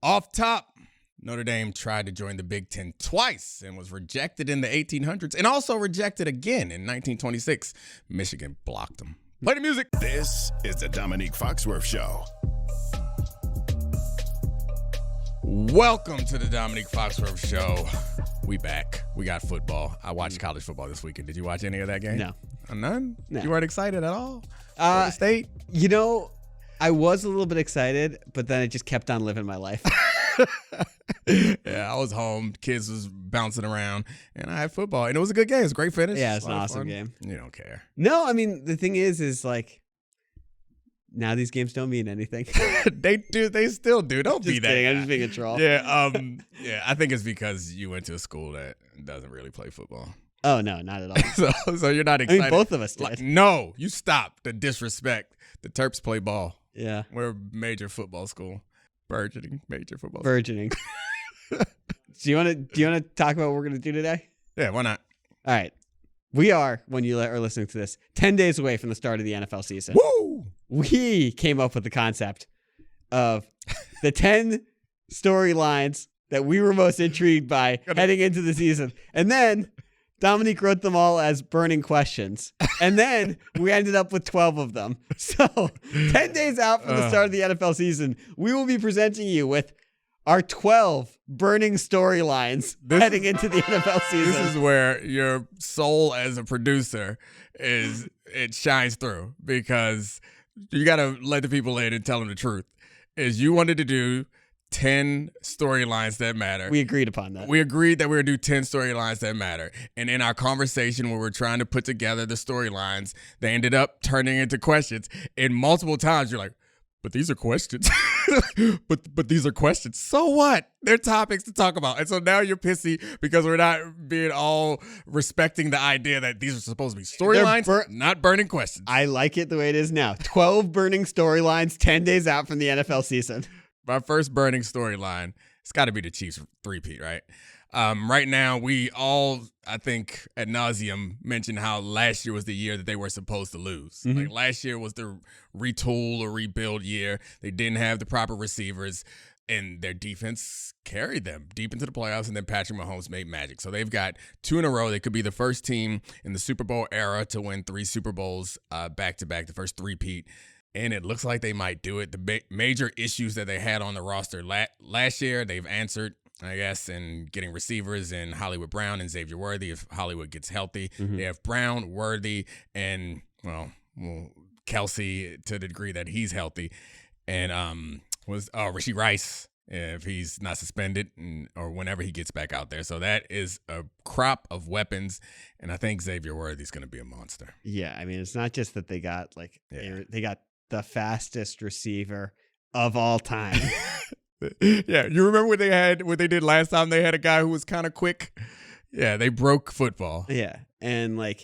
Off top, Notre Dame tried to join the Big Ten twice and was rejected in the 1800s and also rejected again in 1926. Michigan blocked them. Play the music. This is the Domonique Foxworth Show. Welcome to the Domonique Foxworth Show. We back. We got football. I watched college football this weekend. Did you watch any of that game? No. None? No. You weren't excited at all? Florida State? You know, I was a little bit excited, but then I just kept on living my life. Yeah, I was home. Kids was bouncing around, and I had football. And it was a good game. It was a great finish. Yeah, it's an awesome game. You don't care. No, I mean, the thing is like, now these games don't mean anything. They do. They still do. Don't be Just that kidding. guy. I'm just being a troll. Yeah. Yeah. I think it's because you went to a school that doesn't really play football. Oh, no, not at all. So you're not I excited. mean, both of us did. No, you stop the disrespect. The Terps play ball. Yeah. We're a major football school. Burgeoning major football. Burgeoning. Do you want to talk about what we're going to do today? Yeah, why not? All right. We are, when you are listening to this, 10 days away from the start of the NFL season. Woo! We came up with the concept of the 10 storylines that we were most intrigued by heading into the season. And then Domonique wrote them all as burning questions. And then we ended up with 12 of them. So 10 days out from the start of the NFL season, we will be presenting you with our 12 burning storylines heading into the NFL season. This is where your soul as a producer it shines through, because you got to let the people in and tell them the truth. You wanted to do 10 storylines that matter. We agreed upon that. We agreed that we were going to do 10 storylines that matter. And in our conversation where we're trying to put together the storylines, they ended up turning into questions. And multiple times you're like, but these are questions. but these are questions. So what? They're topics to talk about. And so now you're pissy because we're not being all respecting the idea that these are supposed to be storylines, not burning questions. I like it the way it is now. 12 burning storylines 10 days out from the NFL season. My first burning storyline, it's got to be the Chiefs three-peat, right? Right now, we all, I think, ad nauseum mentioned how last year was the year that they were supposed to lose. Mm-hmm. Like last year was the retool or rebuild year. They didn't have the proper receivers, and their defense carried them deep into the playoffs, and then Patrick Mahomes made magic. So they've got 2 in a row. They could be the first team in the Super Bowl era to win 3 Super Bowls back-to-back, the first three-peat. And it looks like they might do it. The major issues that they had on the roster last year, they've answered, I guess, in getting receivers in Hollywood Brown and Xavier Worthy if Hollywood gets healthy. Mm-hmm. They have Brown, Worthy, and, well, Kelsey to the degree that he's healthy. And Rashee Rice if he's not suspended or whenever he gets back out there. So that is a crop of weapons, and I think Xavier Worthy's going to be a monster. Yeah, I mean, it's not just that they got, they got the fastest receiver of all time. Yeah, you remember what they did last time? They had a guy who was kind of quick. Yeah, they broke football. Yeah, and I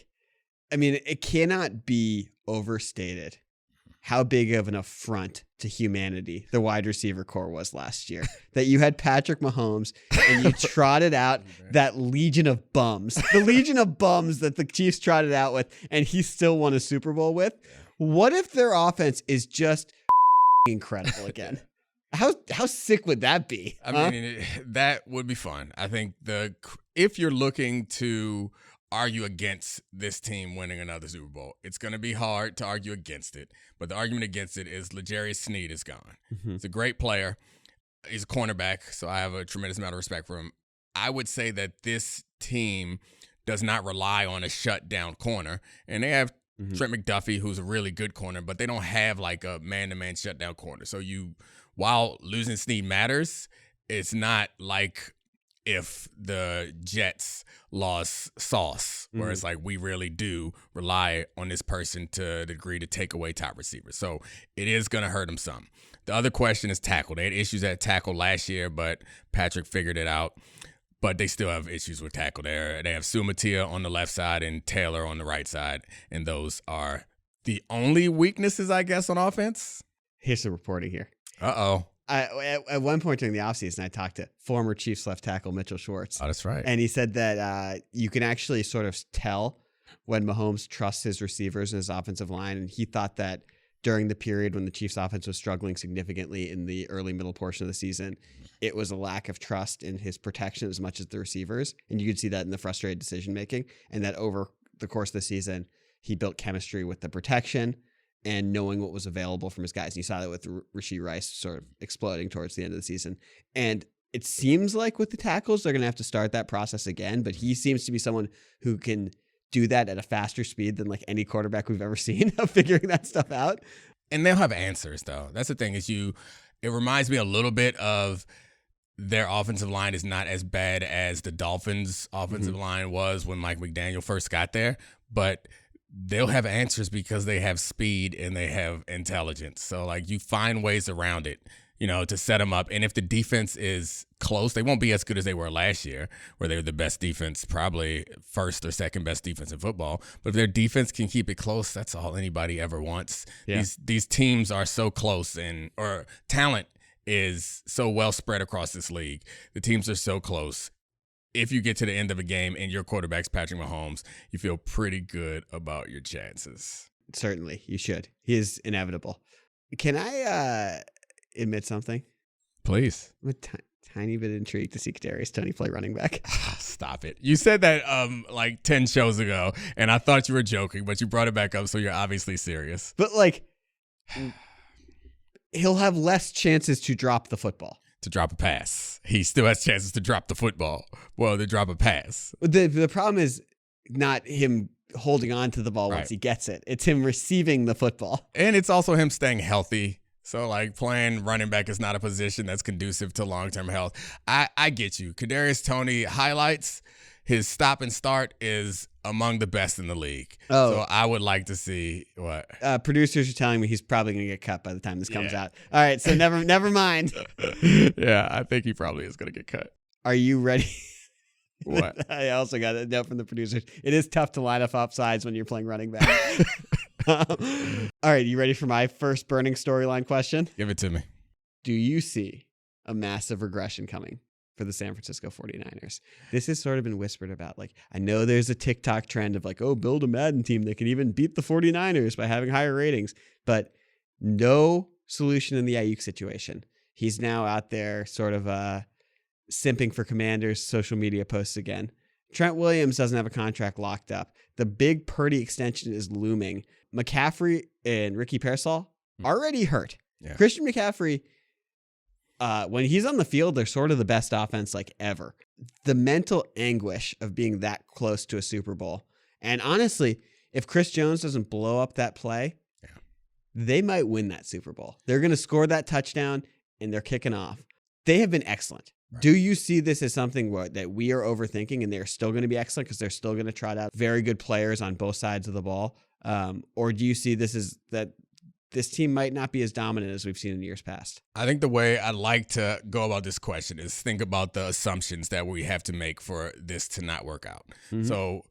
mean, it cannot be overstated how big of an affront to humanity the wide receiver core was last year. That you had Patrick Mahomes and you trotted out that legion of bums, the legion of bums that the Chiefs trotted out with, and he still won a Super Bowl with. What if their offense is just incredible again? How sick would that be? I mean, that would be fun. I think if you're looking to argue against this team winning another Super Bowl, it's going to be hard to argue against it. But the argument against it is L'Jarius Sneed is gone. Mm-hmm. He's a great player. He's a cornerback, so I have a tremendous amount of respect for him. I would say that this team does not rely on a shutdown corner, and they have Trent McDuffie, who's a really good corner, but they don't have like a man-to-man shutdown corner. So while losing Sneed matters, it's not like if the Jets lost Sauce, where it's like we really do rely on this person to the degree to take away top receivers. So it is going to hurt them some. The other question is tackle. They had issues at tackle last year, but Patrick figured it out. But they still have issues with tackle there. They have Sumatia on the left side and Taylor on the right side, and those are the only weaknesses, I guess, on offense. Here's the reporting here. Uh-oh. At one point during the offseason, I talked to former Chiefs left tackle Mitchell Schwartz. Oh, that's right. And he said that you can actually sort of tell when Mahomes trusts his receivers and his offensive line. And he thought that during the period when the Chiefs offense was struggling significantly in the early middle portion of the season, it was a lack of trust in his protection as much as the receivers. And you could see that in the frustrated decision making, and that over the course of the season, he built chemistry with the protection and knowing what was available from his guys. And you saw that with Rashee Rice sort of exploding towards the end of the season. And it seems like with the tackles, they're going to have to start that process again, but he seems to be someone who can do that at a faster speed than like any quarterback we've ever seen of figuring that stuff out. And they'll have answers, though. That's the thing is it reminds me a little bit of their offensive line is not as bad as the Dolphins' offensive line was when Mike McDaniel first got there, but they'll have answers because they have speed and they have intelligence. So, like, you find ways around it, to set them up. And if the defense is close, they won't be as good as they were last year, where they were the best defense, probably first or second best defense in football. But if their defense can keep it close, that's all anybody ever wants. Yeah. These teams are so close, or talent is so well spread across this league. The teams are so close. If you get to the end of a game and your quarterback's Patrick Mahomes, you feel pretty good about your chances. Certainly, you should. He is inevitable. Can I admit something? Please. I'm a tiny bit intrigued to see Kadarius Toney play running back. Stop it. You said that like 10 shows ago, and I thought you were joking, but you brought it back up, so you're obviously serious. But, like, he'll have less chances to drop the football. To drop a pass. He still has chances to drop the football. Well, to drop a pass. The problem is not him holding on to the ball once he gets it. It's him receiving the football. And it's also him staying healthy. So, like, playing running back is not a position that's conducive to long-term health. I get you. Kadarius Toney highlights, his stop and start is among the best in the league. Oh. So I would like to see what. Producers are telling me he's probably going to get cut by the time this comes out. All right, so never mind. Yeah, I think he probably is going to get cut. Are you ready? What? I also got a note from the producers. It is tough to line up offsides when you're playing running back. All right, you ready for my first burning storyline question? Give it to me. Do you see a massive regression coming for the San Francisco 49ers? This has sort of been whispered about. Like, I know there's a TikTok trend of like, oh, build a Madden team that can even beat the 49ers by having higher ratings, but no solution in the Ayuk situation. He's now out there sort of simping for Commanders social media posts again. Trent Williams doesn't have a contract locked up. The big Purdy extension is looming. McCaffrey and Ricky Pearsall already hurt. Yeah. Christian McCaffrey, when he's on the field, they're sort of the best offense like ever. The mental anguish of being that close to a Super Bowl. And honestly, if Chris Jones doesn't blow up that play, they might win that Super Bowl. They're going to score that touchdown and they're kicking off. They have been excellent. Right. Do you see this as something that we are overthinking and they're still going to be excellent because they're still going to trot out very good players on both sides of the ball? Or do you see this as that this team might not be as dominant as we've seen in years past? I think the way I like to go about this question is think about the assumptions that we have to make for this to not work out. Mm-hmm. So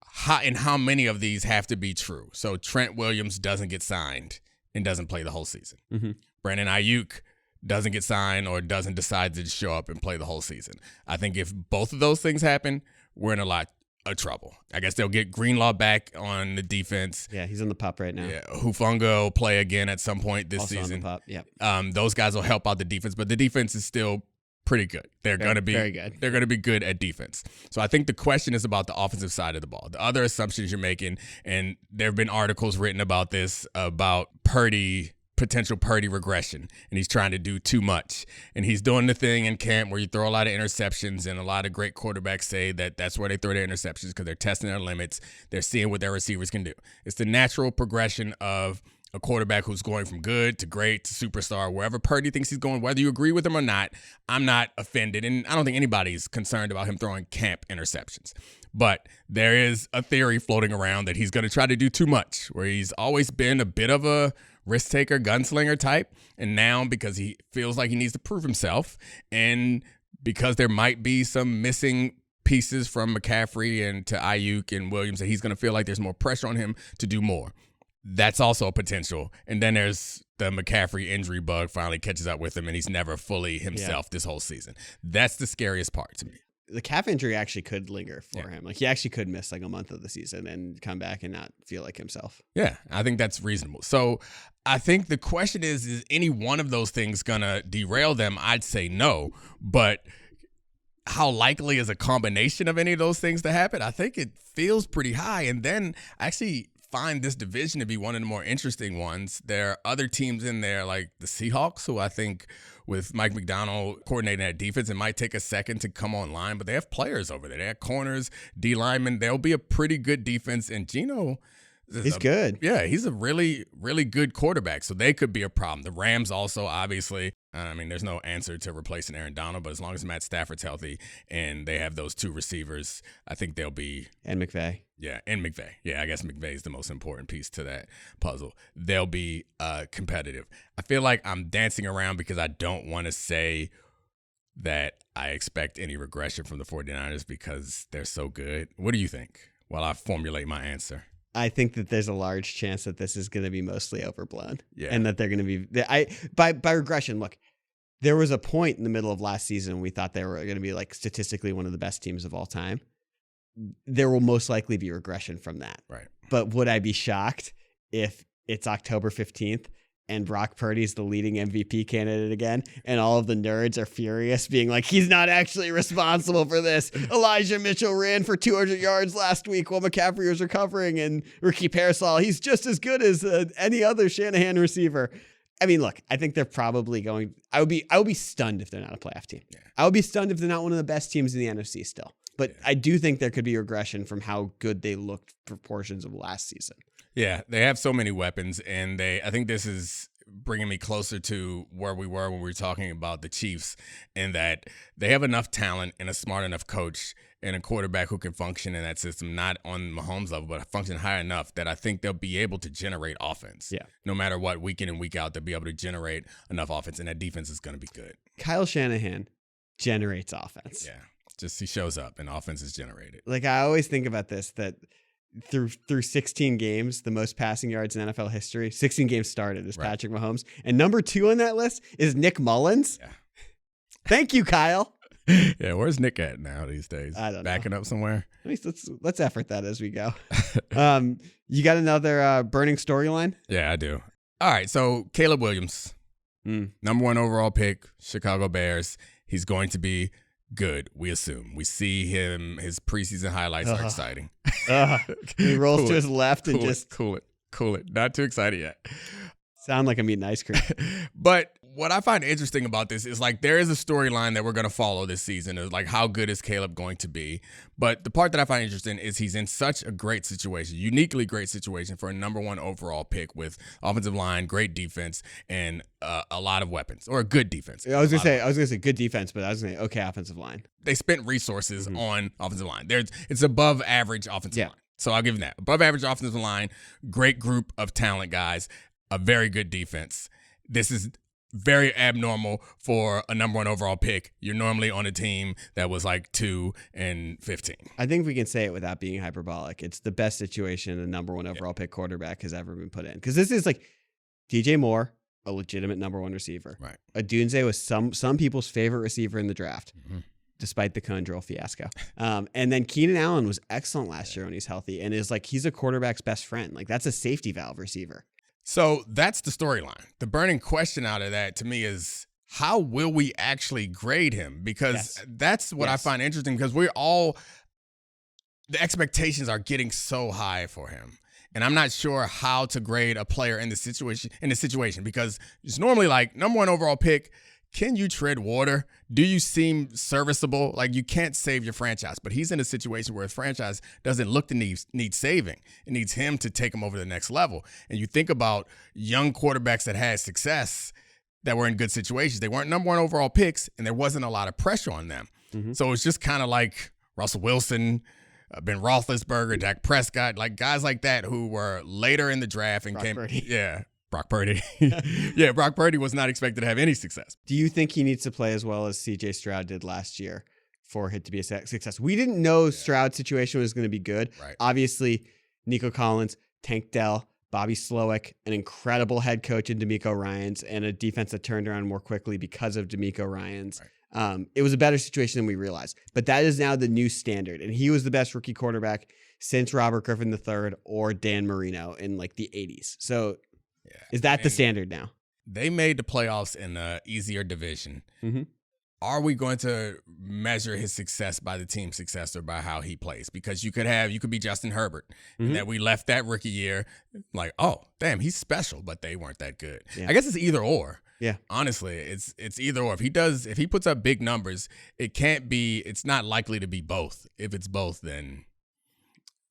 how many of these have to be true? So Trent Williams doesn't get signed and doesn't play the whole season. Mm-hmm. Brandon Ayuk doesn't get signed or doesn't decide to show up and play the whole season. I think if both of those things happen, we're in a lot of trouble. I guess they'll get Greenlaw back on the defense. Yeah, he's on the pup right now. Yeah, Hufanga will play again at some point this season. On the pup. Yep. Those guys will help out the defense, but the defense is still pretty good. They're going to be very good. They're going to be good at defense. So I think the question is about the offensive side of the ball. The other assumptions you're making, and there have been articles written about this, about potential Purdy regression, and he's trying to do too much. And he's doing the thing in camp where you throw a lot of interceptions, and a lot of great quarterbacks say that that's where they throw their interceptions because they're testing their limits. They're seeing what their receivers can do. It's the natural progression of a quarterback who's going from good to great to superstar, wherever Purdy thinks he's going, whether you agree with him or not. I'm not offended, and I don't think anybody's concerned about him throwing camp interceptions. But there is a theory floating around that he's going to try to do too much, where he's always been a bit of a risk taker, gunslinger type. And now because he feels like he needs to prove himself, and because there might be some missing pieces from McCaffrey and to Ayuk and Williams, that he's going to feel like there's more pressure on him to do more. That's also a potential. And then there's the McCaffrey injury bug finally catches up with him, and he's never fully himself this whole season. That's the scariest part to me. the calf injury actually could linger for him. Like he actually could miss like a month of the season and come back and not feel like himself. Yeah, I think that's reasonable. So I think the question is any one of those things going to derail them? I'd say no. But how likely is a combination of any of those things to happen? I think it feels pretty high. And then I actually find this division to be one of the more interesting ones. There are other teams in there like the Seahawks, who I think with Mike McDonald coordinating that defense, it might take a second to come online, but they have players over there. They have corners, D linemen. They'll be a pretty good defense. And Geno, he's good. Yeah, he's a really, really good quarterback. So they could be a problem. The Rams also, obviously, I mean, there's no answer to replacing Aaron Donald, but as long as Matt Stafford's healthy and they have those two receivers, I think they'll be. And McVay. Yeah, and McVay. Yeah, I guess McVay is the most important piece to that puzzle. They'll be competitive. I feel like I'm dancing around because I don't want to say that I expect any regression from the 49ers because they're so good. What do you think while I formulate my answer? I think that there's a large chance that this is going to be mostly overblown. Yeah. And that they're going to be by regression. Look, there was a point in the middle of last season when we thought they were going to be like statistically one of the best teams of all time. There will most likely be regression from that. Right. But would I be shocked if it's October 15th and Brock Purdy's the leading MVP candidate again, and all of the nerds are furious, being like, he's not actually responsible for this. Elijah Mitchell ran for 200 yards last week while McCaffrey was recovering, and Ricky Pearsall, he's just as good as any other Shanahan receiver. I mean, look, I think they're probably going. I would be stunned if they're not a playoff team. Yeah. I would be stunned if they're not one of the best teams in the NFC still. But I do think there could be regression from how good they looked for portions of last season. Yeah, they have so many weapons, and I think this is bringing me closer to where we were when we were talking about the Chiefs, in that they have enough talent and a smart enough coach and a quarterback who can function in that system, not on Mahomes level, but function high enough that I think they'll be able to generate offense. Yeah. No matter what, week in and week out, they'll be able to generate enough offense, and that defense is going to be good. Kyle Shanahan generates offense. Yeah. Just he shows up and offense is generated. Like I always think about this, that through 16 games, the most passing yards in NFL history, 16 games started is Patrick Mahomes. And number 2 on that list is Nick Mullins. Yeah. Thank you, Kyle. Yeah, where's Nick at now these days? I don't know. Backing up somewhere? At least let's effort that as we go. You got another burning storyline? Yeah, I do. All right, so Caleb Williams, number 1 overall pick, Chicago Bears. He's going to be good, we assume. We see him, his preseason highlights are exciting. He rolls to his left and just... Cool it. Not too excited yet. Sound like I'm eating ice cream. But what I find interesting about this is like there is a storyline that we're going to follow this season of like how good is Caleb going to be. But the part that I find interesting is he's in such a great situation, uniquely great situation for a number 1 overall pick with offensive line, great defense, and a lot of weapons, or a good defense. I was gonna say good defense, but I was gonna say okay offensive line. They spent resources on offensive line. It's above average offensive line. So I'll give them that. Above average offensive line, great group of talent guys, a very good defense. This is very abnormal for a number 1 overall pick. You're normally on a team that was like 2 and 15. I think we can say it without being hyperbolic. It's the best situation a number 1 overall pick quarterback has ever been put in. Because this is like DJ Moore, a legitimate number 1 receiver. Right. Odunze was some people's favorite receiver in the draft, despite the Condrell fiasco. And then Keenan Allen was excellent last year when he's healthy, and is like he's a quarterback's best friend. Like that's a safety valve receiver. So that's the storyline. The burning question out of that to me is how will we actually grade him? Because that's what I find interesting, because the expectations are getting so high for him. And I'm not sure how to grade a player in the situation because it's normally like number 1 overall pick. Can you tread water? Do you seem serviceable? Like you can't save your franchise, but he's in a situation where his franchise doesn't look to need saving. It needs him to take him over to the next level. And you think about young quarterbacks that had success that were in good situations. They weren't number 1 overall picks, and there wasn't a lot of pressure on them. So it's just kind of like Russell Wilson, Ben Roethlisberger, Dak Prescott, like guys like that who were later in the draft and Brock Purdy. Yeah, Brock Purdy was not expected to have any success. Do you think he needs to play as well as CJ Stroud did last year for it to be a success? We didn't know Stroud's situation was going to be good. Right. Obviously, Nico Collins, Tank Dell, Bobby Slowick, an incredible head coach in D'Amico Ryans, and a defense that turned around more quickly because of D'Amico Ryans. Right. It was a better situation than we realized. But that is now the new standard. And he was the best rookie quarterback since Robert Griffin III or Dan Marino in like the 80s. So is that the standard now? They made the playoffs in an easier division. Mm-hmm. Are we going to measure his success by the team's success or by how he plays? Because you could be Justin Herbert, and that we left that rookie year like, oh, damn, he's special, but they weren't that good. Yeah. I guess it's either or. Yeah. Honestly, it's either or. If he puts up big numbers, it's not likely to be both. If it's both, then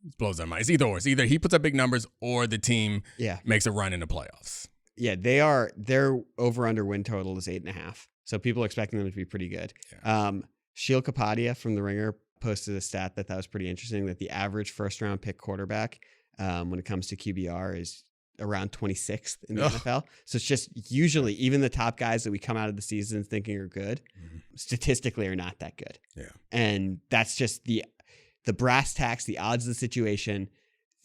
it blows our mind. It's either or. It's either he puts up big numbers or the team makes a run in the playoffs. Yeah, their over-under win total is 8.5. So people are expecting them to be pretty good. Yeah. Sheil Kapadia from The Ringer posted a stat that was pretty interesting, that the average first-round pick quarterback when it comes to QBR is around 26th in the NFL. So it's just usually even the top guys that we come out of the season thinking are good, statistically are not that good. Yeah. And that's just the brass tacks, the odds of the situation,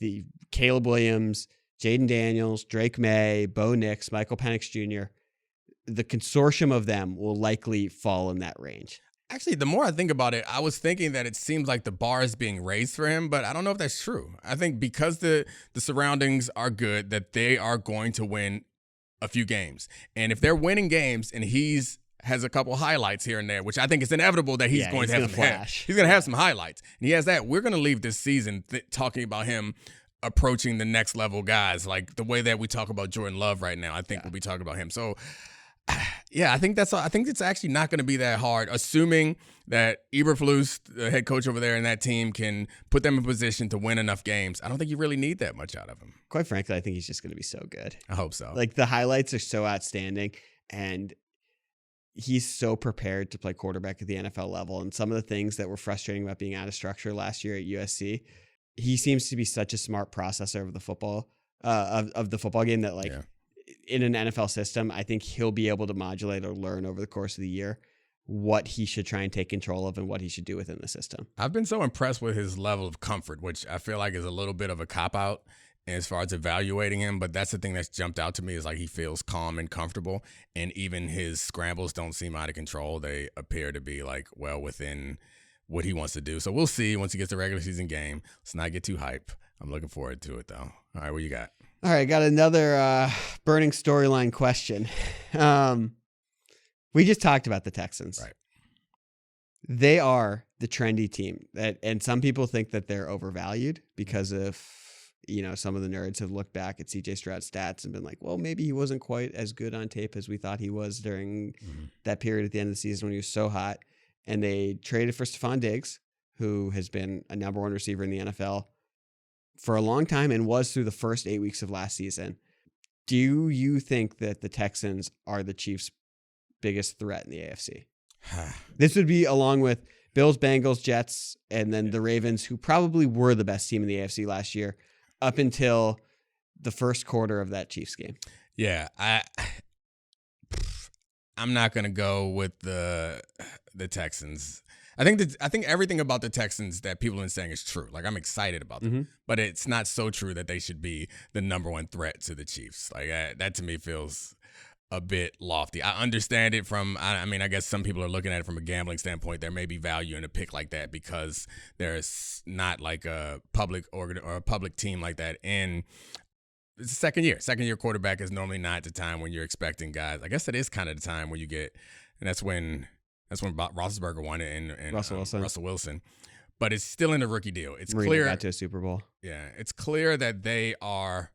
the Caleb Williams, Jaden Daniels, Drake May, Bo Nix, Michael Penix Jr., the consortium of them will likely fall in that range. Actually, the more I think about it, I was thinking that it seems like the bar is being raised for him, but I don't know if that's true. I think because the surroundings are good, that they are going to win a few games. And if they're winning games and has a couple highlights here and there, which I think is inevitable that he's going to have some flash. He's going to have some highlights. And he has that. We're going to leave this season talking about him approaching the next level guys, like the way that we talk about Jordan Love right now. I think we'll be talking about him. So, I think it's actually not going to be that hard, assuming that Eberflus, the head coach over there in that team, can put them in position to win enough games. I don't think you really need that much out of him. Quite frankly, I think he's just going to be so good. I hope so. Like, the highlights are so outstanding, and he's so prepared to play quarterback at the NFL level. And some of the things that were frustrating about being out of structure last year at USC, he seems to be such a smart processor of the football of the football game that in an NFL system, I think he'll be able to modulate or learn over the course of the year what he should try and take control of and what he should do within the system. I've been so impressed with his level of comfort, which I feel like is a little bit of a cop-out as far as evaluating him. But that's the thing that's jumped out to me, is like he feels calm and comfortable. And even his scrambles don't seem out of control. They appear to be like well within what he wants to do. So we'll see once he gets the regular season game. Let's not get too hype. I'm looking forward to it, though. All right, what you got? All right, got another burning storyline question. We just talked about the Texans. Right. They are the trendy team, and some people think that they're overvalued because of, some of the nerds have looked back at CJ Stroud's stats and been like, well, maybe he wasn't quite as good on tape as we thought he was during that period at the end of the season when he was so hot. And they traded for Stephon Diggs, who has been a number one receiver in the NFL for a long time and was through the first 8 weeks of last season. Do you think that the Texans are the Chiefs' biggest threat in the AFC? This would be along with Bills, Bengals, Jets, and then the Ravens, who probably were the best team in the AFC last year up until the first quarter of that Chiefs game. Yeah, I'm not going to go with the Texans. I think everything about the Texans that people have been saying is true. Like, I'm excited about them, but it's not so true that they should be the number one threat to the Chiefs. Like, that to me feels a bit lofty. I understand it from, I guess some people are looking at it from a gambling standpoint. There may be value in a pick like that because there's not like a public or a public team like that in. It's the second year. Second year quarterback is normally not the time when you're expecting guys. I guess it is kind of the time when you get, and that's when Roethlisberger won it and Russell Wilson. But it's still in the rookie deal. It's Marino clear. Got to a Super Bowl. Yeah, it's clear that they are.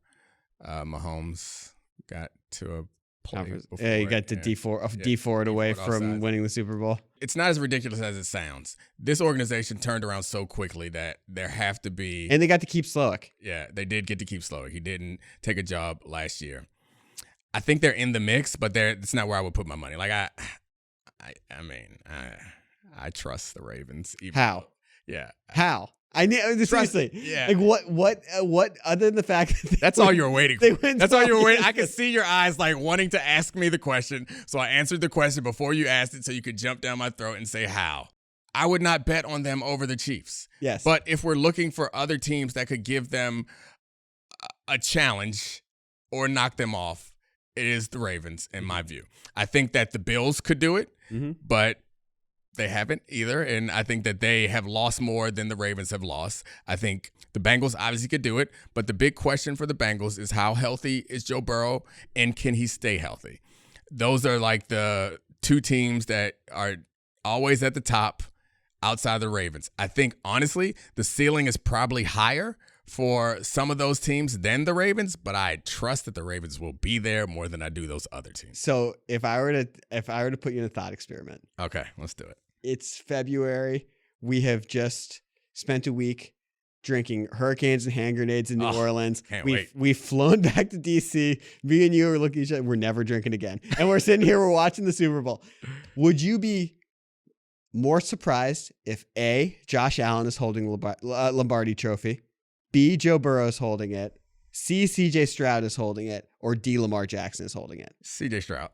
Mahomes got to a play. Yeah, he got to D4 away from winning the Super Bowl. It's not as ridiculous as it sounds. This organization turned around so quickly that there have to be. And they got to keep Slowick. Yeah, they did get to keep Slowick. He didn't take a job last year. I think they're in the mix, but it's not where I would put my money. Like I trust the Ravens. How? Yeah. How? Seriously. Yeah. Like what other than the fact that that's all you were waiting for. That's all you were waiting. I could see your eyes like wanting to ask me the question. So I answered the question before you asked it so you could jump down my throat and say how. I would not bet on them over the Chiefs. Yes. But if we're looking for other teams that could give them a challenge or knock them off, it is the Ravens, in my view. I think that the Bills could do it, but they haven't either, and I think that they have lost more than the Ravens have lost. I think the Bengals obviously could do it, but the big question for the Bengals is how healthy is Joe Burrow, and can he stay healthy? Those are like the two teams that are always at the top outside the Ravens. I think, honestly, the ceiling is probably higher for some of those teams than the Ravens, but I trust that the Ravens will be there more than I do those other teams. So if I were to put you in a thought experiment. Okay, let's do it. It's February. We have just spent a week drinking hurricanes and hand grenades in New Orleans. We've flown back to DC. Me and you are looking at each other. We're never drinking again. And we're sitting here, we're watching the Super Bowl. Would you be more surprised if A, Josh Allen is holding Lombardi Trophy, B, Joe Burrow is holding it, C, CJ Stroud is holding it, or D, Lamar Jackson is holding it? CJ Stroud.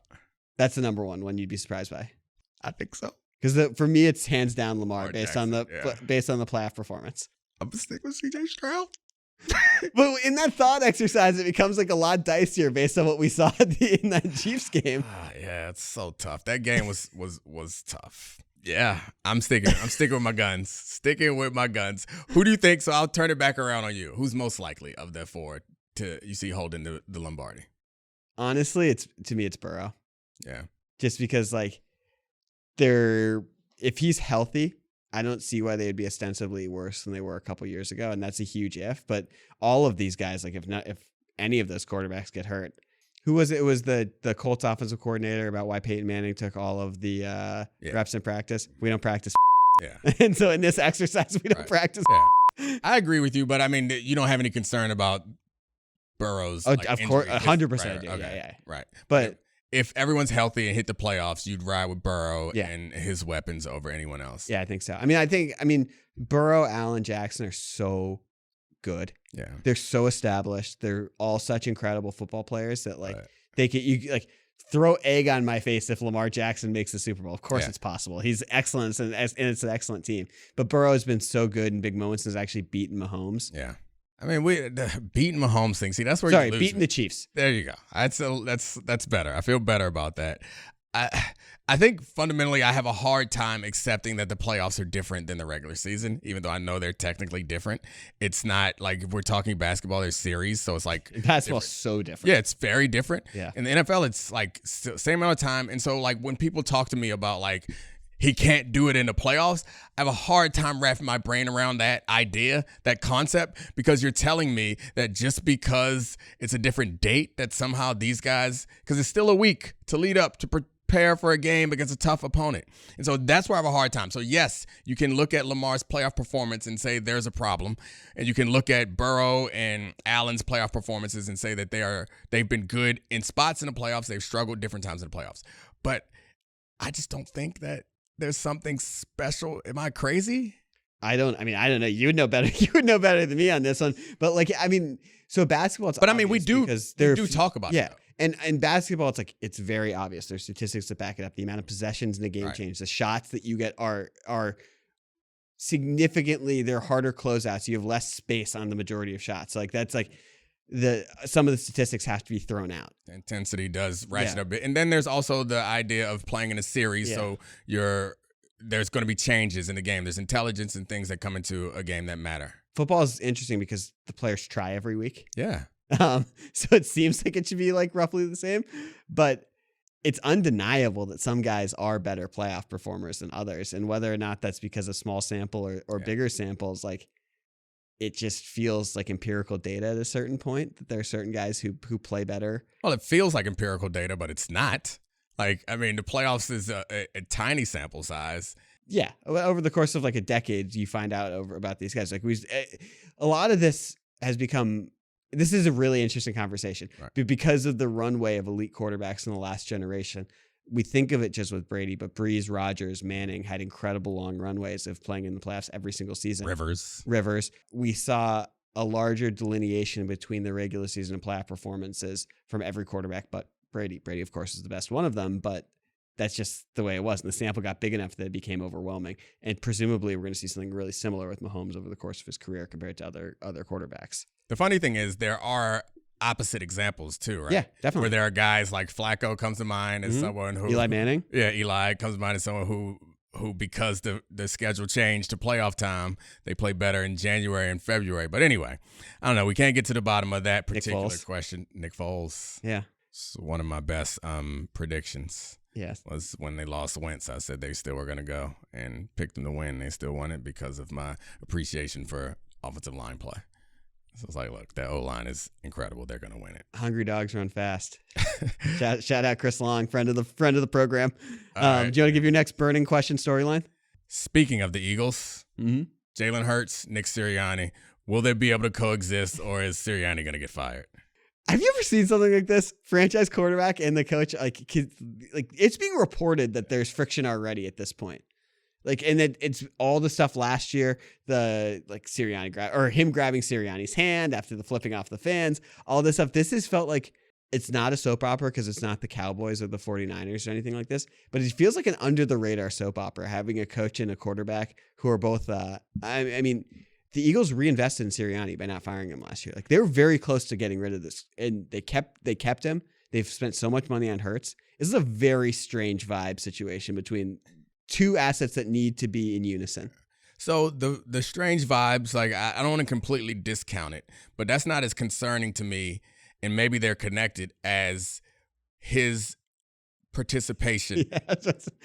That's the number one you'd be surprised by. I think so. Because for me, it's hands down Lamar based on the playoff performance. I'm gonna stick with CJ Stroud. But in that thought exercise, it becomes like a lot dicier based on what we saw in that Chiefs game. Yeah, it's so tough. That game was tough. Yeah, I'm sticking with my guns. Sticking with my guns. Who do you think? So I'll turn it back around on you. Who's most likely of the four you see holding the Lombardi? Honestly, to me, it's Burrow. Yeah. Just because if he's healthy, I don't see why they would be ostensibly worse than they were a couple years ago, and that's a huge if. But all of these guys, if any of those quarterbacks get hurt, who was it? It was the Colts offensive coordinator about why Peyton Manning took all of the reps in practice. We don't practice. Yeah. And so in this exercise, we don't practice. Yeah. I agree with you, but I mean, you don't have any concern about Burrow's. Of course, 100%. Right, okay. Yeah. Right. But if everyone's healthy and hit the playoffs, you'd ride with Burrow and his weapons over anyone else. Yeah, I think so. I mean, Burrow, Allen, Jackson are so good. Yeah. They're so established. They're all such incredible football players that they could throw egg on my face if Lamar Jackson makes the Super Bowl. Of course it's possible. He's excellent and it's an excellent team. But Burrow has been so good in big moments and has actually beaten Mahomes. Yeah. I mean, beating Mahomes thing. See, that's where you lose. Beating the Chiefs. There you go. That's better. I feel better about that. I think fundamentally I have a hard time accepting that the playoffs are different than the regular season, even though I know they're technically different. It's not like if we're talking basketball, there's series, so it's like basketball's so different. Yeah, it's very different. Yeah. In the NFL, it's like same amount of time, and so like when people talk to me about like he can't do it in the playoffs, I have a hard time wrapping my brain around that idea, that concept, because you're telling me that just because it's a different date that somehow these guys, because it's still a week to lead up to prepare for a game against a tough opponent. And so that's where I have a hard time. So yes, you can look at Lamar's playoff performance and say there's a problem. And you can look at Burrow and Allen's playoff performances and say that they've been good in spots in the playoffs. They've struggled different times in the playoffs. But I just don't think that there's something special. Am I crazy? I don't know. You would know better. You would know better than me on this one. But so basketball. But we do talk about it. Yeah. And in basketball, it's very obvious. There's statistics that back it up. The amount of possessions in the game change. The shots that you get are significantly, they're harder closeouts. You have less space on the majority of shots. Some of the statistics have to be thrown out. The intensity does ratchet up a bit. And then there's also the idea of playing in a series. Yeah. So there's going to be changes in the game. There's intelligence and things that come into a game that matter. Football is interesting because the players try every week. Yeah. So it seems like it should be roughly the same, but it's undeniable that some guys are better playoff performers than others. And whether or not that's because of small sample or bigger samples, it just feels like empirical data at a certain point that there are certain guys who play better. Well, it feels like empirical data, but it's not. The playoffs is a tiny sample size. Yeah. Over the course of a decade, you find out about these guys. A lot of this has become, this is a really interesting conversation because of the runway of elite quarterbacks in the last generation. We think of it just with Brady, but Breeze, Rodgers, Manning had incredible long runways of playing in the playoffs every single season. Rivers. We saw a larger delineation between the regular season and playoff performances from every quarterback, but Brady. Brady, of course, is the best one of them, but that's just the way it was. And the sample got big enough that it became overwhelming. And presumably we're going to see something really similar with Mahomes over the course of his career compared to other quarterbacks. The funny thing is there are opposite examples too, right? Yeah, definitely. Where there are guys like Flacco comes to mind as someone who Eli Manning. Yeah, Eli comes to mind as someone who because the schedule changed to playoff time, they play better in January and February. But anyway, I don't know. We can't get to the bottom of that particular question. Nick Foles. Yeah. It's one of my best predictions. Yes. Was when they lost Wentz. I said they still were going to go and picked them to win. They still won it because of my appreciation for offensive line play. So it's like, look, that O-line is incredible. They're going to win it. Hungry dogs run fast. shout out Chris Long, friend of the program. Right. Do you want to give your next burning question storyline? Speaking of the Eagles, Jalen Hurts, Nick Sirianni, will they be able to coexist, or is Sirianni going to get fired? Have you ever seen something like this? Franchise quarterback and the coach, like it's being reported that there's friction already at this point. And that it's all the stuff last year, the Sirianni him grabbing Sirianni's hand after the flipping off the fans, all this stuff. This has felt like it's not a soap opera because it's not the Cowboys or the 49ers or anything like this, but it feels like an under the radar soap opera having a coach and a quarterback who are both, I mean, the Eagles reinvested in Sirianni by not firing him last year. Like they were very close to getting rid of this, and they kept him. They've spent so much money on Hurts. This is a very strange vibe situation between two assets that need to be in unison. So the strange vibes, like I don't want to completely discount it, but that's not as concerning to me, and maybe they're connected as his participation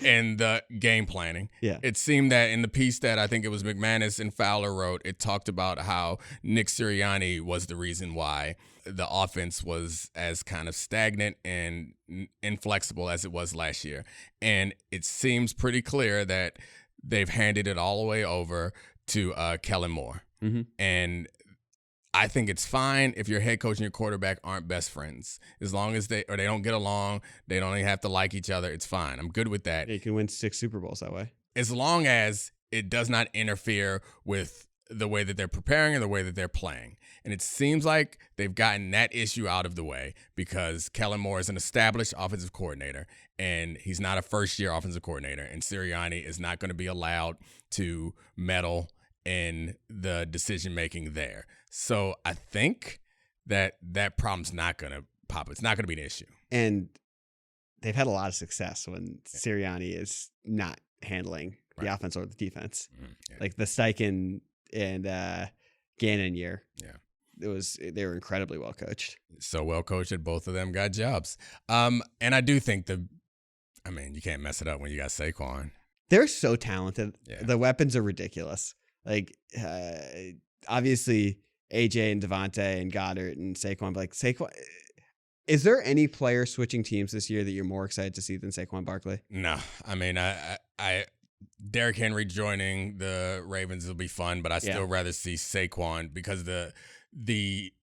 in the game planning. Yeah. It seemed that in the piece that I think it was McManus and Fowler wrote, it talked about how Nick Sirianni was the reason why the offense was as kind of stagnant and inflexible as it was last year. And it seems pretty clear that they've handed it all the way over to Kellen Moore. And I think it's fine if your head coach and your quarterback aren't best friends. As long as they don't get along, they don't even have to like each other, it's fine. I'm good with that. Yeah, you can win 6 Super Bowls that way. As long as it does not interfere with the way that they're preparing and the way that they're playing. And it seems like they've gotten that issue out of the way because Kellen Moore is an established offensive coordinator, and he's not a first-year offensive coordinator. And Sirianni is not going to be allowed to meddle in the decision-making there. So I think that problem's not going to pop. It's not going to be an issue. And they've had a lot of success when Sirianni is not handling the offense or the defense. Yeah. Like the Steichen and Gannon year. Yeah. They were incredibly well coached. So well coached that both of them got jobs. And I do think you can't mess it up when you got Saquon. They're so talented. Yeah. The weapons are ridiculous. Like obviously AJ and Devontae and Goddard and Saquon, but like Saquon, is there any player switching teams this year that you're more excited to see than Saquon Barkley? No, I mean, I Derrick Henry joining the Ravens will be fun, but I still rather see Saquon because the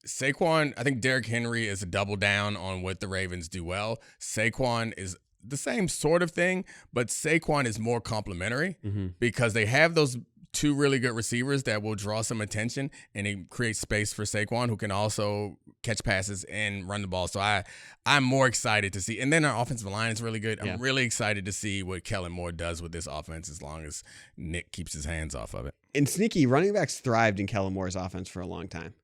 Saquon, I think Derrick Henry is a double down on what the Ravens do well. Saquon is the same sort of thing, but Saquon is more complimentary because they have those two really good receivers that will draw some attention, and he creates space for Saquon, who can also catch passes and run the ball. So I'm more excited to see. And then our offensive line is really good. I'm really excited to see what Kellen Moore does with this offense as long as Nick keeps his hands off of it. And sneaky, running backs thrived in Kellen Moore's offense for a long time.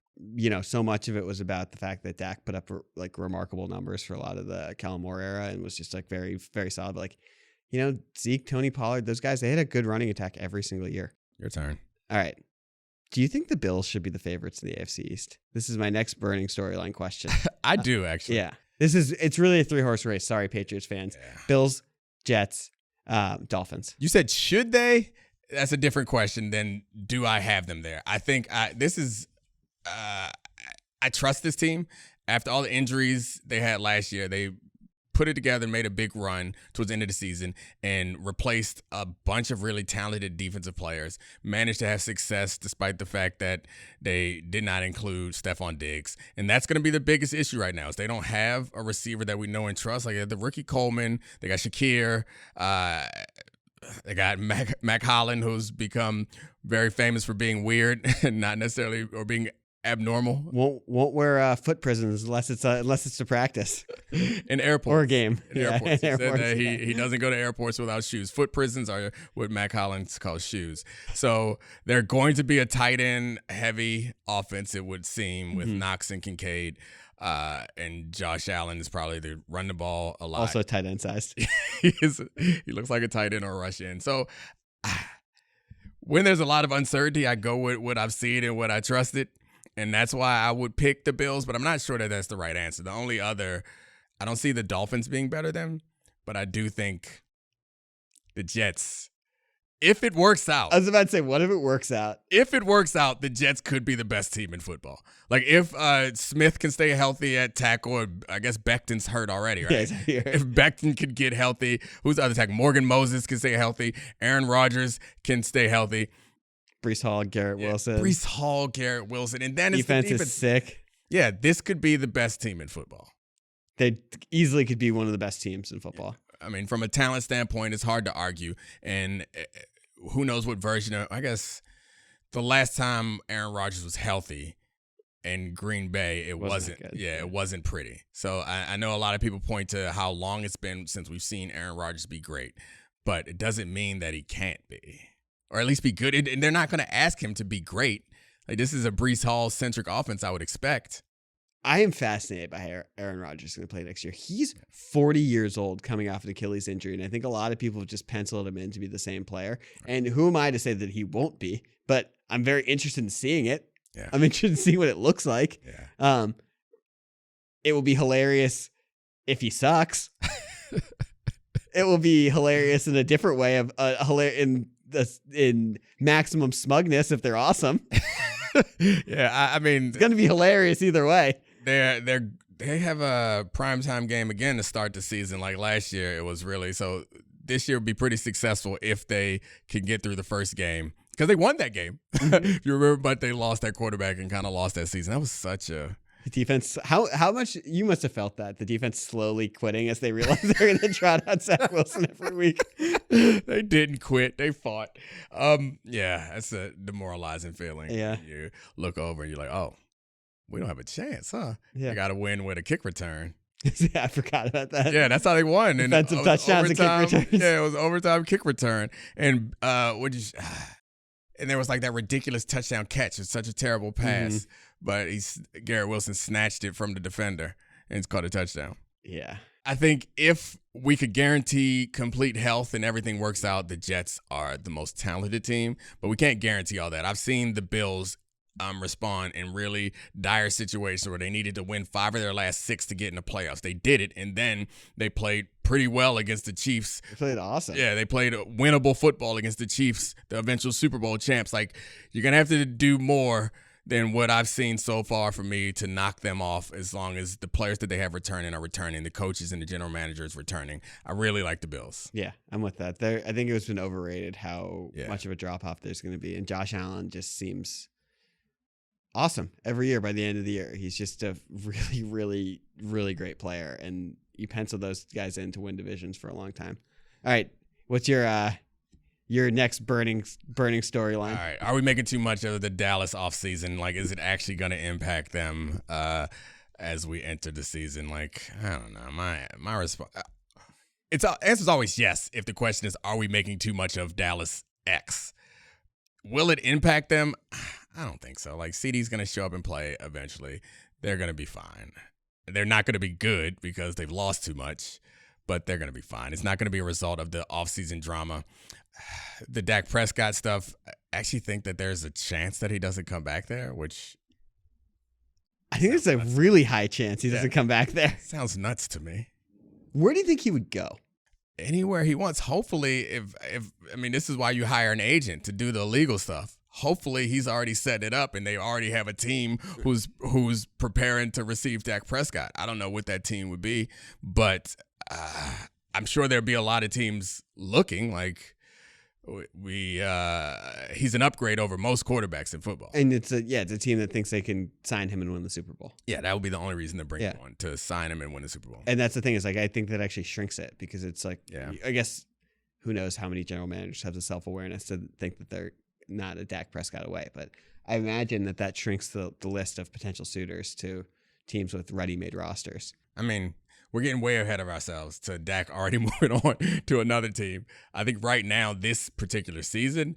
So much of it was about the fact that Dak put up like remarkable numbers for a lot of the Kellen Moore era and was just like very, very solid. But like, Zeke, Tony Pollard, those guys, they had a good running attack every single year. Your turn. All right. Do you think the Bills should be the favorites in the AFC East? This is my next burning storyline question. I do, actually. Yeah. It's really a 3-horse race. Sorry, Patriots fans. Yeah. Bills, Jets, Dolphins. You said, should they? That's a different question than do I have them there? I think I trust this team. After all the injuries they had last year, they put it together, made a big run towards the end of the season, and replaced a bunch of really talented defensive players, managed to have success despite the fact that they did not include Stephon Diggs. And that's going to be the biggest issue right now is they don't have a receiver that we know and trust. Like the rookie Coleman, they got Shakir, they got Mac Holland, who's become very famous for being weird, not necessarily, or being abnormal. Won't wear foot prisons unless it's to practice. In airports. Or a game. In airports. He said that yeah. he doesn't go to airports without shoes. Foot prisons are what Matt Collins calls shoes. So they're going to be a tight end heavy offense, it would seem, with Knox and Kincaid. And Josh Allen is probably to run the ball a lot. Also tight end sized. He looks like a tight end or a rush end. So when there's a lot of uncertainty, I go with what I've seen and what I trusted. And that's why I would pick the Bills, but I'm not sure that that's the right answer. The only other, I don't see the Dolphins being better than, but I do think the Jets, if it works out. I was about to say, what if it works out? If it works out, the Jets could be the best team in football. Like if Smith can stay healthy at tackle, or I guess Becton's hurt already, right? Yeah, if Becton could get healthy, who's the other tackle? Morgan Moses can stay healthy. Aaron Rodgers can stay healthy. Breece Hall, Garrett Wilson. Breece Hall, Garrett Wilson. And then defense is sick. Yeah, this could be the best team in football. They easily could be one of the best teams in football. I mean, from a talent standpoint, it's hard to argue. And who knows what version of, I guess, the last time Aaron Rodgers was healthy in Green Bay, it wasn't it wasn't pretty. So I know a lot of people point to how long it's been since we've seen Aaron Rodgers be great, but it doesn't mean that he can't be. Or at least be good. And they're not going to ask him to be great. Like, this is a Breece Hall-centric offense, I would expect. I am fascinated by how Aaron Rodgers is going to play next year. He's 40 years old coming off an Achilles injury, and I think a lot of people have just penciled him in to be the same player. And who am I to say that he won't be? But I'm very interested in seeing it. Yeah. I'm interested in seeing what it looks like. Yeah. It will be hilarious if he sucks. It will be hilarious in a different way of in maximum smugness if they're awesome. Yeah, I mean, it's gonna be hilarious either way. They have a primetime game again to start the season. Like last year, it was really so. This year would be pretty successful if they can get through the first game because they won that game. If you remember, but they lost that quarterback and kind of lost that season. That was such a. The defense, how much you must have felt that the defense slowly quitting as they realized they're going to trot out Zach Wilson every week. They didn't quit; they fought. Yeah, that's a demoralizing feeling. Yeah, you look over and you're like, oh, we don't have a chance, huh? Yeah, they got to win with a kick return. Yeah, I forgot about that. Yeah, that's how they won. Defensive touchdowns and kick returns. Yeah, it was overtime kick return, and and there was like that ridiculous touchdown catch. It's such a terrible pass. But Garrett Wilson snatched it from the defender and it's caught a touchdown. Yeah. I think if we could guarantee complete health and everything works out, the Jets are the most talented team. But we can't guarantee all that. I've seen the Bills respond in really dire situations where they needed to win 5 of their last 6 to get in the playoffs. They did it, and then they played pretty well against the Chiefs. They played awesome. Yeah, they played winnable football against the Chiefs, the eventual Super Bowl champs. Like, you're going to have to do more than what I've seen so far for me to knock them off, as long as the players that they have returning are returning, the coaches and the general managers returning. I really like the Bills. Yeah, I'm with that. I think it's been overrated how much of a drop-off there's going to be. And Josh Allen just seems awesome every year by the end of the year. He's just a really, really, really great player. And you pencil those guys in to win divisions for a long time. All right, what's your next burning storyline? All right. Are we making too much of the Dallas offseason? Like, is it actually going to impact them as we enter the season? Like, I don't know. My response, answer's always yes. If the question is, are we making too much of Dallas X? Will it impact them? I don't think so. Like, CD's going to show up and play eventually. They're going to be fine. They're not going to be good because they've lost too much, but they're going to be fine. It's not going to be a result of the offseason drama. The Dak Prescott stuff, I actually think that there's a chance that he doesn't come back there, which I think there's a really high chance he doesn't come back there. Sounds nuts to me. Where do you think he would go? Anywhere he wants. Hopefully, if I mean, this is why you hire an agent to do the legal stuff. Hopefully, he's already set it up and they already have a team who's preparing to receive Dak Prescott. I don't know what that team would be, but I'm sure there'd be a lot of teams looking. Like, he's an upgrade over most quarterbacks in football. And it's a team that thinks they can sign him and win the Super Bowl. Yeah, that would be the only reason to bring him on, to sign him and win the Super Bowl. And that's the thing, is like, I think that actually shrinks it, because it's like, I guess who knows how many general managers have the self-awareness to think that they're not a Dak Prescott away, but I imagine that shrinks the list of potential suitors to teams with ready-made rosters. I mean, we're getting way ahead of ourselves to Dak already moving on to another team. I think right now, this particular season,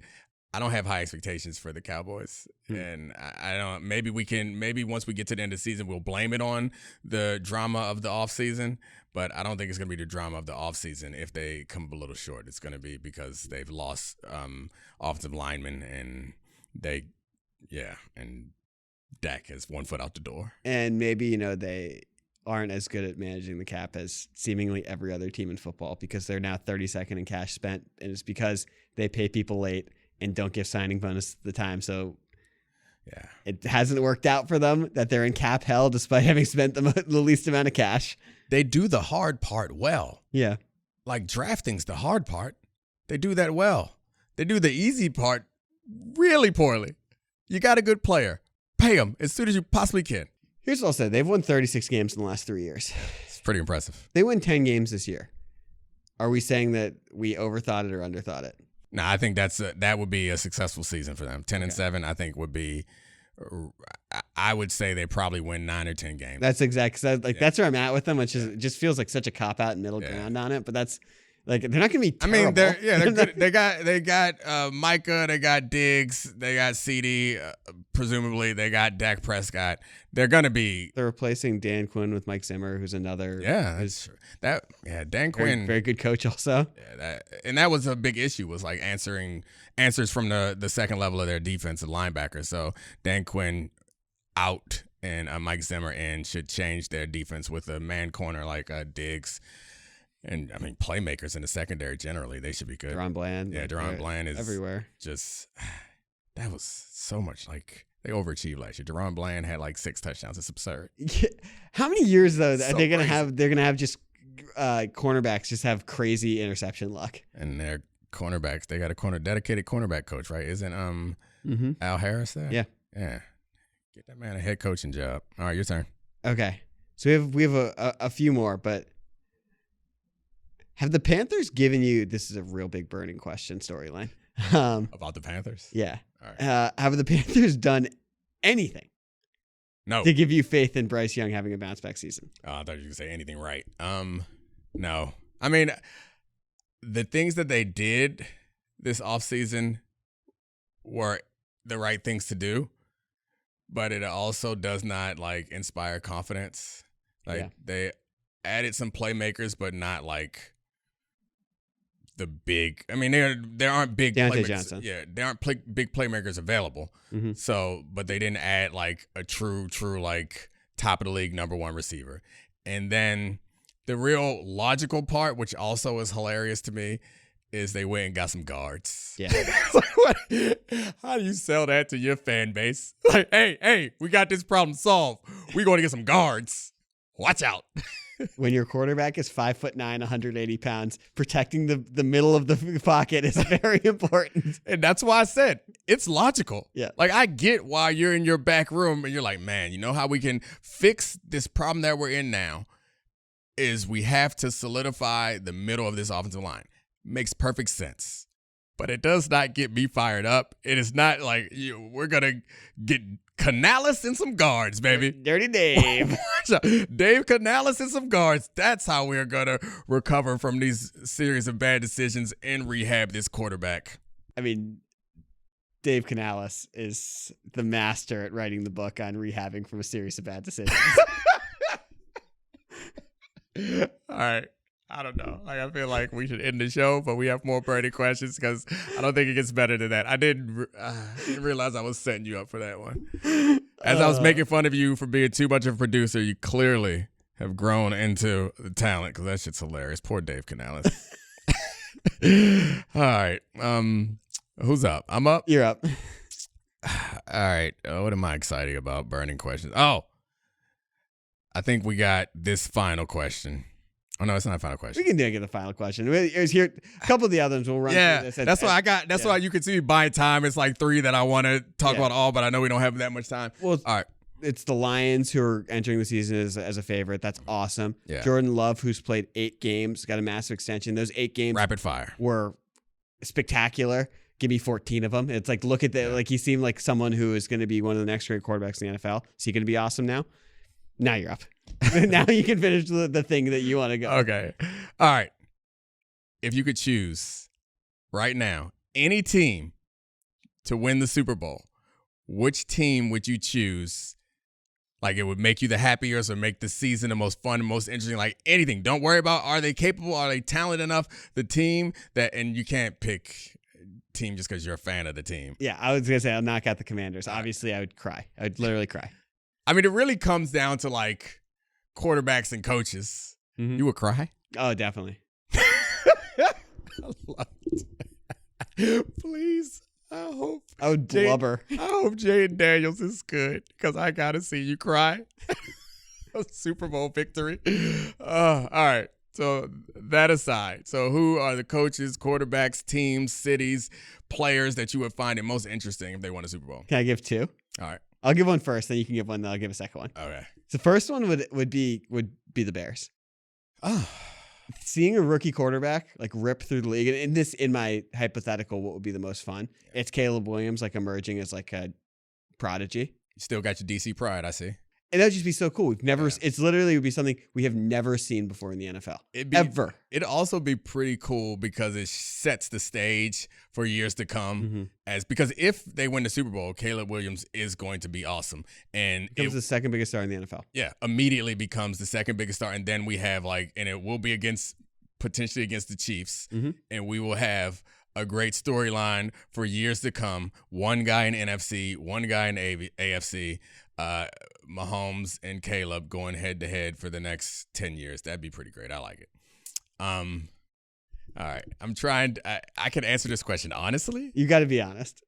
I don't have high expectations for the Cowboys. And I don't, maybe once we get to the end of the season, we'll blame it on the drama of the offseason. But I don't think it's going to be the drama of the offseason if they come up a little short. It's going to be because they've lost offensive linemen and and Dak has 1 foot out the door. And maybe, they aren't as good at managing the cap as seemingly every other team in football because they're now 32nd in cash spent. And it's because they pay people late and don't give signing bonus at the time. So it hasn't worked out for them that they're in cap hell despite having spent the least amount of cash. They do the hard part well. Yeah. Like drafting's the hard part. They do that well. They do the easy part really poorly. You got a good player. Pay him as soon as you possibly can. Here's what I'll say. They've won 36 games in the last 3 years. It's pretty impressive. They win 10 games this year. Are we saying that we overthought it or underthought it? No, I think that would be a successful season for them. 10-7, I think would be. I would say they probably win 9 or 10 games. That's exactly that's where I'm at with them, which is it just feels like such a cop out and middle ground on it. But that's like they're not going to be terrible. I mean, they're good. They got Micah, they got Diggs, they got CD, presumably they got Dak Prescott. They're going to be. They're replacing Dan Quinn with Mike Zimmer, who's another. Yeah, Dan Quinn, very good coach also. Yeah, that was a big issue, was like answers from the second level of their defensive linebackers. So Dan Quinn out and Mike Zimmer in should change their defense with a man corner like Diggs. And, I mean, playmakers in the secondary generally, they should be good. Deron Bland. Yeah, Deron Bland is everywhere. Just, that was so much like, they overachieved last year. Deron Bland had like 6 touchdowns. It's absurd. How many years, though, are they going to have? They're going to have just cornerbacks just have crazy interception luck. And their cornerbacks, they got a dedicated cornerback coach, right? Isn't Al Harris there? Yeah. Yeah. Get that man a head coaching job. All right, your turn. Okay. So we have a few more, but have the Panthers given you, this is a real big burning question storyline. About the Panthers? Yeah. All right. Have the Panthers done anything to give you faith in Bryce Young having a bounce back season? Oh, I thought you were going to say anything right. No. I mean, the things that they did this offseason were the right things to do, but it also does not like inspire confidence. Like they added some playmakers, but not like the big. I mean, there aren't big Deontay playmakers. Johnson. Yeah, there aren't big playmakers available. Mm-hmm. So, but they didn't add like a true like top of the league #1 receiver. And then the real logical part, which also is hilarious to me, is they went and got some guards. Yeah. How do you sell that to your fan base? Like, hey, we got this problem solved. We're going to get some guards. Watch out. When your quarterback is 5'9", 180 pounds, protecting the middle of the pocket is very important. And that's why I said it's logical. Yeah. Like, I get why you're in your back room and you're like, man, you know how we can fix this problem that we're in now is we have to solidify the middle of this offensive line. Makes perfect sense. But it does not get me fired up. It is not like we're going to get Canales and some guards, baby. Dirty Dave. Dave Canales and some guards. That's how we're going to recover from these series of bad decisions and rehab this quarterback. I mean, Dave Canales is the master at writing the book on rehabbing from a series of bad decisions. All right. I don't know. Like, I feel like we should end the show, but we have more burning questions because I don't think it gets better than that. I didn't realize I was setting you up for that one. As I was making fun of you for being too much of a producer, you clearly have grown into the talent because that shit's hilarious. Poor Dave Canales. All right. Who's up? I'm up? You're up. All right. What am I excited about? Burning questions. Oh, I think we got this final question. Oh, no, it's not a final question. We can get the final question. Here's here a couple of the others we'll run through this. That's why I got. That's why you can see me buying time. It's like 3 that I want to talk about all, but I know we don't have that much time. Well, all right. It's the Lions who are entering the season as a favorite. That's awesome. Yeah. Jordan Love, who's played 8 games, got a massive extension. Those 8 games rapid fire were spectacular. give me 14 of them. It's like, look at that. Like, he seemed like someone who is going to be one of the next great quarterbacks in the NFL. Is he going to be awesome now? Now you're up. Now you can finish the thing that you want to go. Okay. All right. If you could choose right now any team to win the Super Bowl, which team would you choose? Like, it would make you the happiest or make the season the most fun, most interesting, like anything. Don't worry about, are they capable? Are they talented enough? The team that, and you can't pick team just because you're a fan of the team. Yeah, I was going to say I'll knock out the Commanders. Obviously, I would cry. I would literally cry. I mean, it really comes down to like quarterbacks and coaches. Mm-hmm. You would cry? Oh, definitely. I love it. Please. I would blubber. I hope Jaden Daniels is good because I got to see you cry. A Super Bowl victory. All right. So that aside, so who are the coaches, quarterbacks, teams, cities, players that you would find it most interesting if they won a Super Bowl? Can I give two? All right. I'll give one first, then you can give one, then I'll give a second one. Okay. So the first one would be the Bears. Oh. Seeing a rookie quarterback like rip through the league, and in my hypothetical, what would be the most fun? It's Caleb Williams like emerging as like a prodigy. You still got your DC pride, I see. And that would just be so cool. It's literally would be something we have never seen before in the NFL. Ever. It'd also be pretty cool because it sets the stage for years to come. Mm-hmm. Because if they win the Super Bowl, Caleb Williams is going to be awesome. And becomes the second biggest star in the NFL. Yeah, immediately becomes the second biggest star. And then we have and it will be potentially against the Chiefs. Mm-hmm. And we will have a great storyline for years to come. One guy in NFC, one guy in AFC. Mahomes and Caleb going head to head for the next 10 years. That'd be pretty great. I like it. All right. I'm trying. I can answer this question honestly. You got to be honest.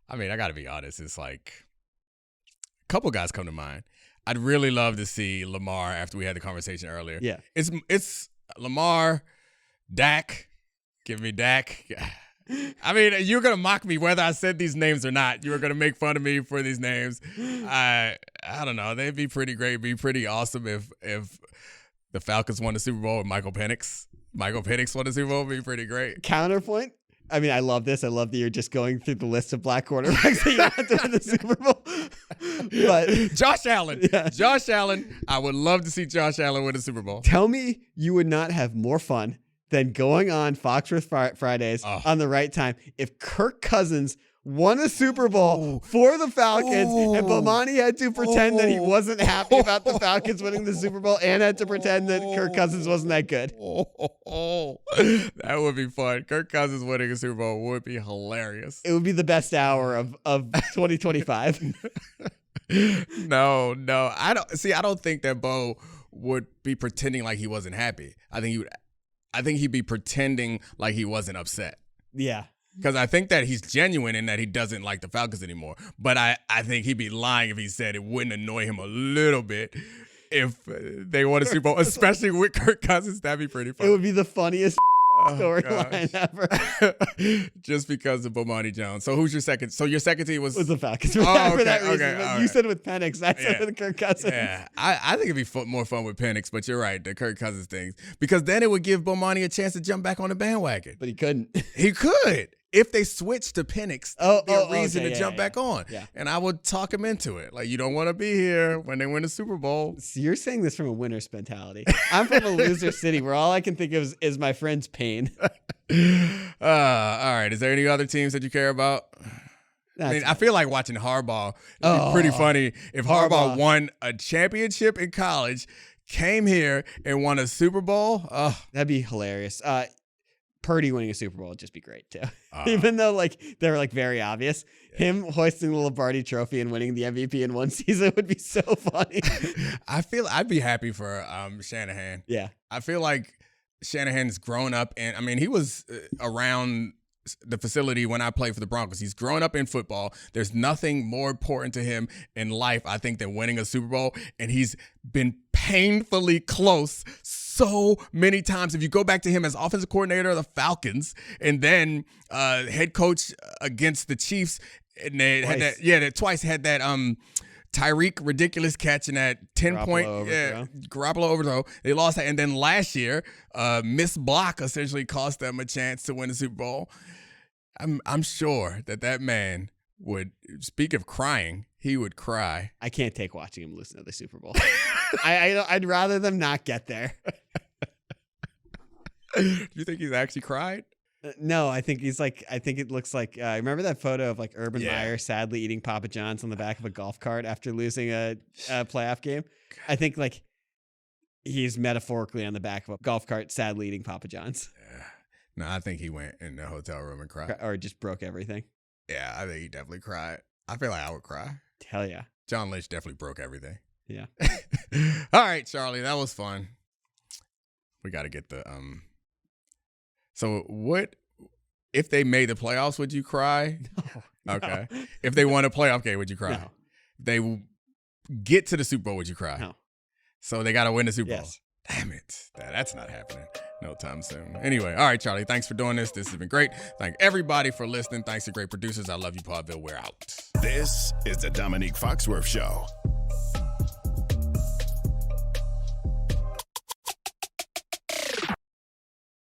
I mean, I got to be honest. It's like a couple guys come to mind. I'd really love to see Lamar after we had the conversation earlier. Yeah. It's Lamar, Dak. Give me Dak. I mean, you're going to mock me whether I said these names or not. You were going to make fun of me for these names. I don't know. They'd be pretty great. It'd be pretty awesome if the Falcons won the Super Bowl with Michael Penix. Michael Penix won the Super Bowl. It'd be pretty great. Counterpoint. I mean, I love this. I love that you're just going through the list of black quarterbacks that you have to win the Super Bowl. But Josh Allen. Yeah. Josh Allen. I would love to see Josh Allen win the Super Bowl. Tell me you would not have more fun than going on Foxworth Fridays on the right time if Kirk Cousins won a Super Bowl for the Falcons and Bomani had to pretend that he wasn't happy about the Falcons winning the Super Bowl and had to pretend that Kirk Cousins wasn't that good. That would be fun. Kirk Cousins winning a Super Bowl would be hilarious. It would be the best hour of 2025. No. I don't think that Bo would be pretending like he wasn't happy. I think he'd be pretending like he wasn't upset. Yeah. Because I think that he's genuine in that he doesn't like the Falcons anymore. But I think he'd be lying if he said it wouldn't annoy him a little bit if they won a Super Bowl, especially with Kirk Cousins. That'd be pretty fun. It would be the funniest storyline ever. Just because of Bomani Jones. So who's your second? So your second team was the Falcons. For okay, that reason. okay, But you said with Penix. I said with Kirk Cousins. Yeah, I think it'd be more fun with Penix, but you're right, the Kirk Cousins things. Because then it would give Bomani a chance to jump back on the bandwagon. But he couldn't. He could. If they switched to Penix, there'd be a reason to jump back on. Yeah. And I would talk him into it. Like, you don't want to be here when they win the Super Bowl. So you're saying this from a winner's mentality. I'm from a loser city where all I can think of is my friend's pain. All right. Is there any other teams that you care about? I feel like watching Harbaugh would be pretty funny if Harbaugh won a championship in college, came here and won a Super Bowl. That'd be hilarious. Purdy winning a Super Bowl would just be great too. Even though they were very obvious. Yeah. Him hoisting the Lombardi trophy and winning the MVP in one season would be so funny. I'd be happy for Shanahan. Yeah. I feel like Shanahan's grown up, and I mean, he was around the facility when I played for the Broncos. He's grown up in football. There's nothing more important to him in life, I think, than winning a Super Bowl. And he's been painfully close so many times. If you go back to him as offensive coordinator of the Falcons and then head coach against the Chiefs, and they had that twice had that Tyreek ridiculous catch in that 10-point Garoppolo overthrow. They lost that. And then last year, missed block essentially cost them a chance to win the Super Bowl. I'm sure that man would speak of crying. He would cry. I can't take watching him lose another Super Bowl. I'd rather them not get there. Do you think he's actually cried? No, I think it looks like, remember that photo of like Urban Yeah. Meyer sadly eating Papa John's on the back of a golf cart after losing a playoff game? I think like he's metaphorically on the back of a golf cart sadly eating Papa John's. No, I think he went in the hotel room and cried. Or just broke everything. Yeah, I think he definitely cried. I feel like I would cry. Hell yeah. John Lynch definitely broke everything. Yeah. All right, Charlie, that was fun. We got to get the So what if they made the playoffs? Would you cry? No. Okay. If they won a playoff game, would you cry? No. If they get to the Super Bowl, would you cry? No. So they got to win the Super Bowl. Yes. Damn it. That's not happening no time soon. Anyway, all right, Charlie, thanks for doing this. This has been great. Thank everybody for listening. Thanks to great producers. I love you, Podville. We're out. This is the Domonique Foxworth Show.